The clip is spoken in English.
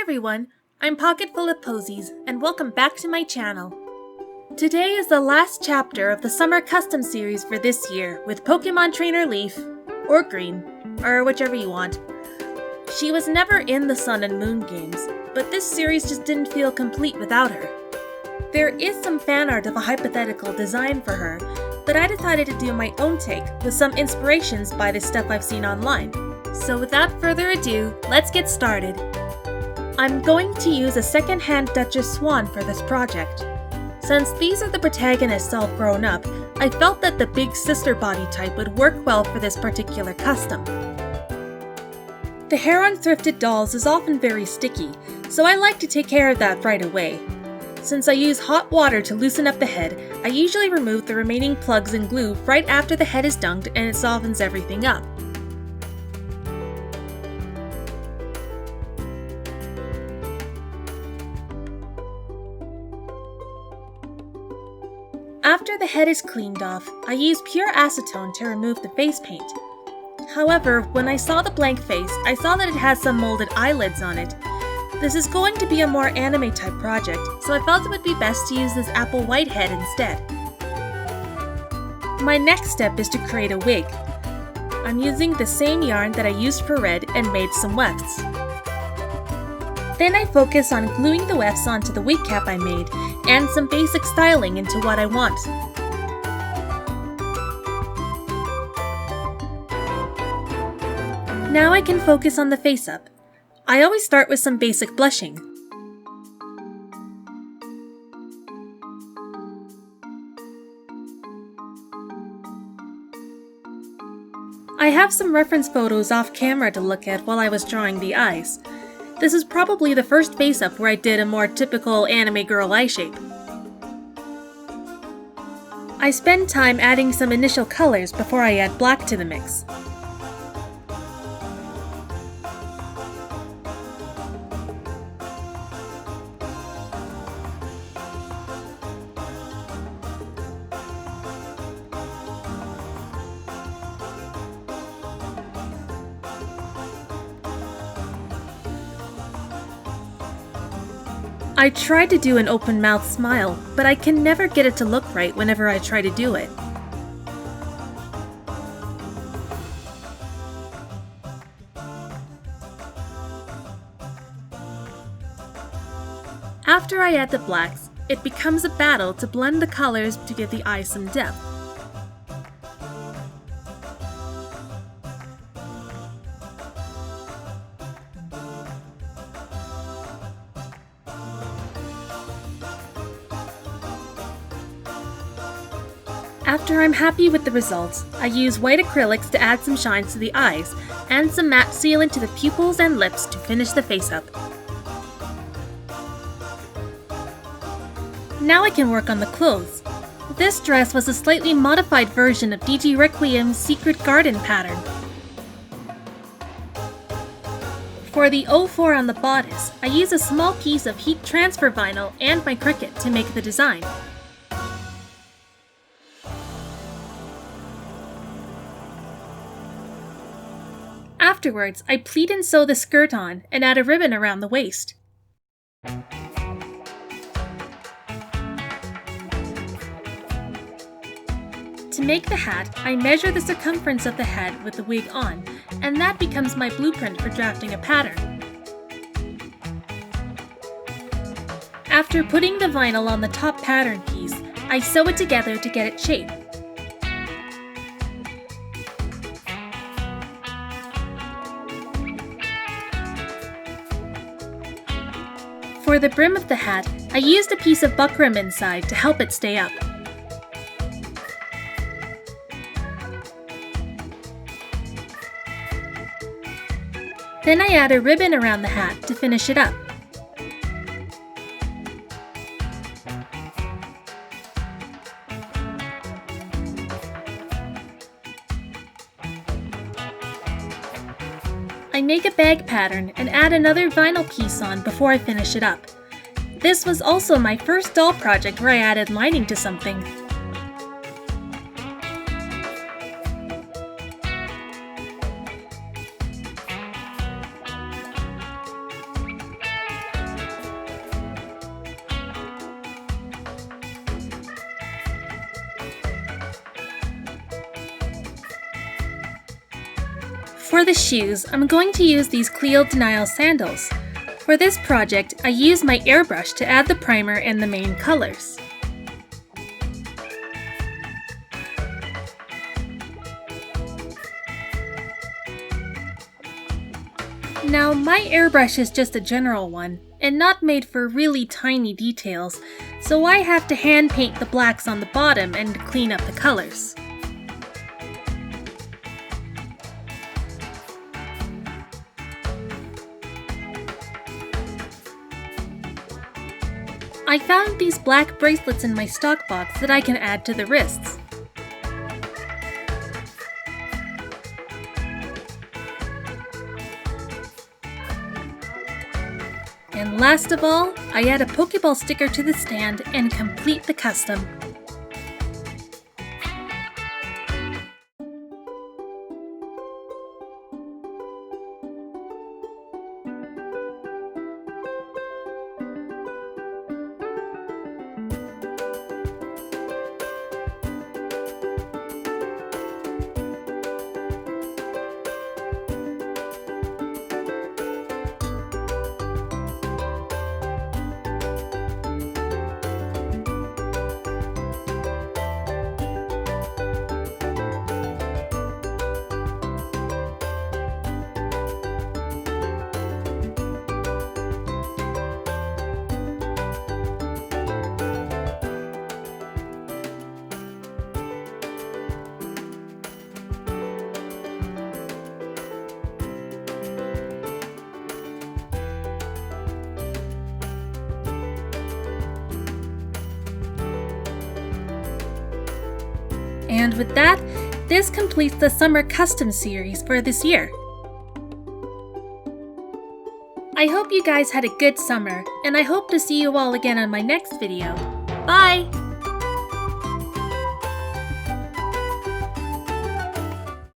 everyone, I'm Pocketful of Posies, and welcome back to my channel. Today is the last chapter of the Summer Custom Series for this year with Pokemon Trainer Leaf, or Green, or whichever you want. She was never in the Sun and Moon games, but this series just didn't feel complete without her. There is some fan art of a hypothetical design for her, but I decided to do my own take with some inspirations by the stuff I've seen online. So without further ado, let's get started. I'm going to use a second-hand Duchess Swan for this project. Since these are the protagonists all grown up, I felt that the big sister body type would work well for this particular custom. The hair on thrifted dolls is often very sticky, so I like to take care of that right away. Since I use hot water to loosen up the head, I usually remove the remaining plugs and glue right after the head is dunked and it softens everything up. After the head is cleaned off, I use pure acetone to remove the face paint. However, when I saw the blank face, I saw that it has some molded eyelids on it. This is going to be a more anime type project, so I felt it would be best to use this apple white head instead. My next step is to create a wig. I'm using the same yarn that I used for red and made some wefts. Then I focus on gluing the wefts onto the wig cap I made and some basic styling into what I want. Now I can focus on the face up. I always start with some basic blushing. I have some reference photos off camera to look at while I was drawing the eyes. This is probably the first face-up where I did a more typical anime girl eye shape. I spend time adding some initial colors before I add black to the mix. I tried to do an open mouth smile, but I can never get it to look right whenever I try to do it. After I add the blacks, it becomes a battle to blend the colors to give the eye some depth. After I'm happy with the results, I use white acrylics to add some shine to the eyes, and some matte sealant to the pupils and lips to finish the face up. Now I can work on the clothes. This dress was a slightly modified version of DG Requiem's Secret Garden pattern. For the 04 on the bodice, I use a small piece of heat transfer vinyl and my Cricut to make the design. Afterwards, I pleat and sew the skirt on and add a ribbon around the waist. To make the hat, I measure the circumference of the head with the wig on, and that becomes my blueprint for drafting a pattern. After putting the vinyl on the top pattern piece, I sew it together to get it shaped. For the brim of the hat, I used a piece of buckram inside to help it stay up. Then I add a ribbon around the hat to finish it up. I make a bag pattern and add another vinyl piece on before I finish it up. This was also my first doll project where I added lining to something. For the shoes, I'm going to use these Cleo Denial sandals. For this project, I used my airbrush to add the primer and the main colors. Now, my airbrush is just a general one, and not made for really tiny details, so I have to hand paint the blacks on the bottom and clean up the colors. I found these black bracelets in my stock box that I can add to the wrists. And last of all, I add a Pokeball sticker to the stand and complete the custom. And with that, this completes the Summer Custom series for this year. I hope you guys had a good summer, and I hope to see you all again on my next video. Bye!